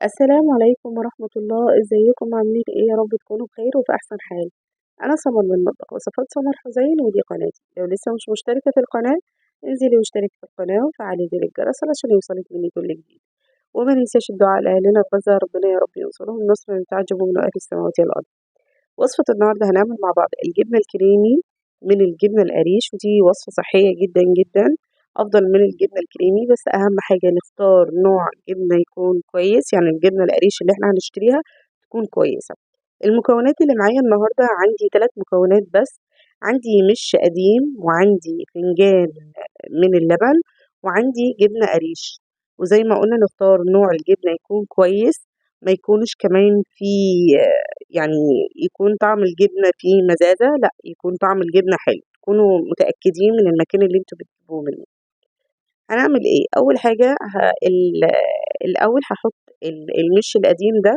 السلام عليكم ورحمة الله، ازيكم عاملين ايه؟ يا رب تكونوا بخير وفي احسن حال. انا سمر من مطبخ وصفات سمر حزين، ودي قناتي. لو لسه مش مشتركة في القناة انزلي واشتركي في القناة وفعلي زر الجرس علشان يوصلك مني كل جديد. وما ننساش الدعاء لأهلنا في غزة، ربنا يا رب ينصرهم نصرا يتعجبوا من أهل السماوات والأرض. وصفة النهاردة هنعمل مع بعض الجبنة الكريمي من الجبنة القريش، ودي وصفة صحية جدا جدا، أفضل من الجبنة الكريمي. بس أهم حاجة نختار نوع جبنة يكون كويس، يعني الجبنة القريش اللي احنا هنشتريها تكون كويسة. المكونات اللي معايا النهاردة عندي 3 مكونات بس. عندي مش قديم، وعندي فنجان من اللبن، وعندي جبنة قريش. وزي ما قلنا نختار نوع الجبنة يكون كويس، ما يكونش كمان فيه يعني يكون طعم الجبنة فيه مزازة، لا يكون طعم الجبنة حلو، تكونوا متأكدين من المكان اللي انتوا بتجيبوه منه. هنعمل ايه؟ اول حاجة الاول هحط المش القديم ده.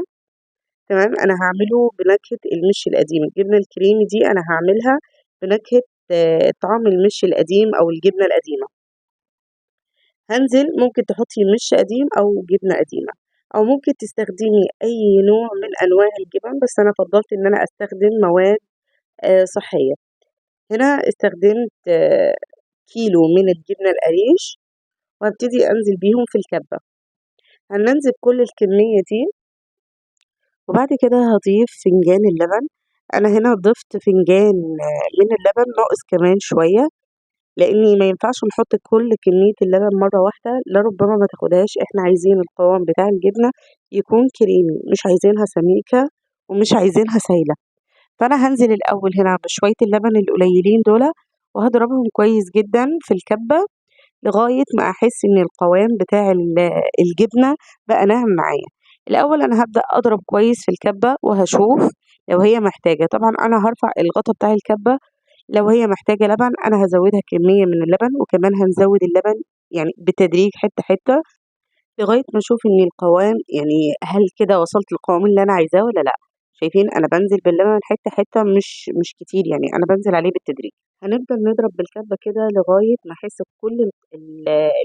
تمام، انا هعمله بنكهة المش القديم. الجبنة الكريمي دي انا هعملها بنكهة طعم المش القديم او الجبنة القديمة. هنزل، ممكن تحطي مش قديم او جبنة قديمة، او ممكن تستخدمي اي نوع من انواع الجبن، بس انا فضلت ان انا استخدم مواد صحية. هنا استخدمت كيلو من الجبنة القريش، وهبتدي انزل بيهم في الكبة. هننزل كل الكمية دي، وبعد كده هضيف فنجان اللبن. انا هنا ضفت فنجان من اللبن ناقص كمان شوية، لاني ما ينفعش نحط كل كمية اللبن مرة واحدة، لربما ما تاخدهاش. احنا عايزين القوام بتاع الجبنة يكون كريمي، مش عايزينها سميكة ومش عايزينها سايلة. فانا هنزل الاول هنا بشوية اللبن القليلين دول، وهضربهم كويس جدا في الكبة لغاية ما احس ان القوام بتاع الجبنة بقى ناعم معايا. الاول انا هبدأ اضرب كويس في الكبة، وهشوف لو هي محتاجة. طبعا انا هرفع الغطا بتاع الكبة، لو هي محتاجة لبن أنا هزودها كمية من اللبن، وكمان هنزود اللبن يعني بالتدريج حتة حتة، لغاية ما أشوف إن القوام يعني هل كده وصلت للقوام اللي أنا عايزاه ولا لأ. شايفين أنا بنزل باللبن حتة حتة، مش كتير، يعني أنا بنزل عليه بالتدريج. هنفضل نضرب بالكبة كده لغاية ما أحس كل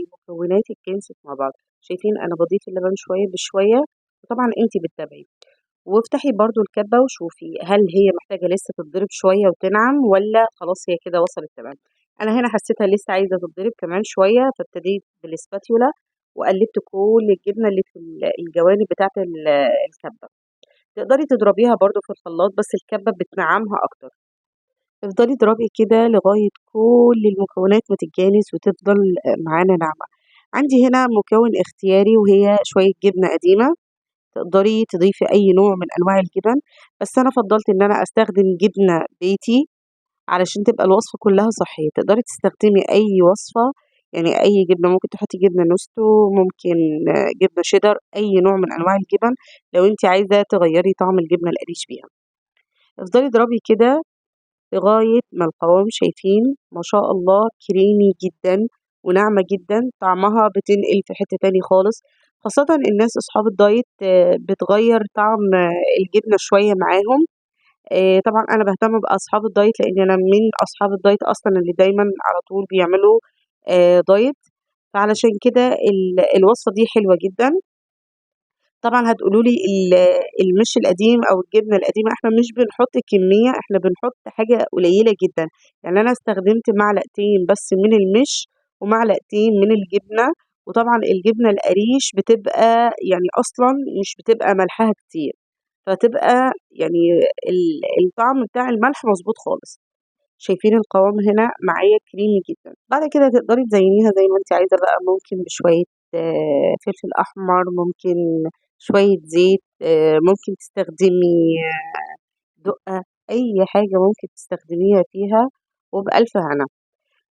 المكونات اتكنست مع بعض. شايفين أنا بضيف اللبن شوية بشوية، وطبعا انتي بتتابعي. وافتحي برضو الكبة وشوفي هل هي محتاجة لسه تتضرب شوية وتنعم، ولا خلاص هي كده وصلت تمام. أنا هنا حسيتها لسه عايزة تتضرب كمان شوية، فابتديت بالاسباتيولا وقلبت كل الجبنة اللي في الجوانب بتاعة الكبة. تقدري تضربيها برضو في الخلاط، بس الكبة بتنعمها أكتر. تفضلي اضربي كده لغاية كل المكونات ما تتجانس وتفضل معانا ناعمة. عندي هنا مكون اختياري، وهي شوية جبنة قديمة. تقدري تضيفي أي نوع من أنواع الجبن، بس أنا فضلت إن أنا أستخدم جبنة بيتي علشان تبقى الوصفة كلها صحية. تقدري تستخدمي أي وصفة، يعني أي جبنة. ممكن تحطي جبنة نستو، ممكن جبنة شيدر، أي نوع من أنواع الجبن لو أنت عايزة تغيري طعم الجبنة القريش بيها. افضلي اضربي كده لغاية ما القوام، شايفين ما شاء الله كريمي جدا وناعمة جدا، طعمها بتنقل في حتة تاني خالص. خاصة الناس أصحاب الدايت بتغير طعم الجبنة شوية معاهم. طبعا أنا بهتم بأصحاب الدايت، لأن أنا من أصحاب الدايت أصلا اللي دايما على طول بيعملوا دايت. فعلشان كده الوصفة دي حلوة جدا. طبعا هتقولوا لي المش القديم او الجبنه القديمه احنا مش بنحط كميه، احنا بنحط حاجه قليله جدا. يعني انا استخدمت معلقتين بس من المش ومعلقتين من الجبنه. وطبعا الجبنه القريش بتبقى يعني اصلا مش بتبقى ملحها كتير، فتبقى يعني الطعم بتاع الملح مظبوط خالص. شايفين القوام هنا معايا كريمي جدا. بعد كده تقدري تزينيها زي ما انت عايزة بقى، ممكن بشوية فلفل أحمر، ممكن شوية زيت، ممكن تستخدمي دقة، أي حاجة ممكن تستخدميها فيها، وبألف هنا.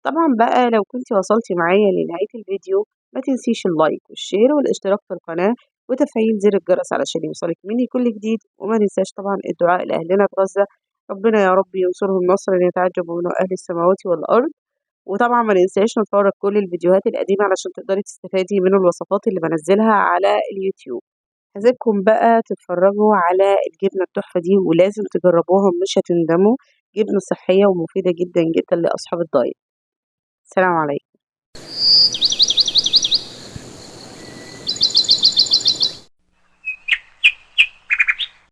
طبعا بقى لو كنت وصلتي معايا لنهاية الفيديو، ما تنسيش اللايك والشير والاشتراك في القناة وتفعيل زر الجرس علشان يوصلك مني كل جديد. وما ننساش طبعا الدعاء لأهلنا في غزة، ربنا يا رب ينصرهم نصرا يتعجب منه أهل السماوات والأرض. وطبعا ما ننساش نتفرج كل الفيديوهات القديمة علشان تقدري تستفادي من الوصفات اللي بنزلها على اليوتيوب. عايزاكم بقى تتفرجوا على الجبنة التحفة دي، ولازم تجربوها مش هتندموا. جبنة صحية ومفيدة جدا جدا لأصحاب الدايت. سلام عليكم.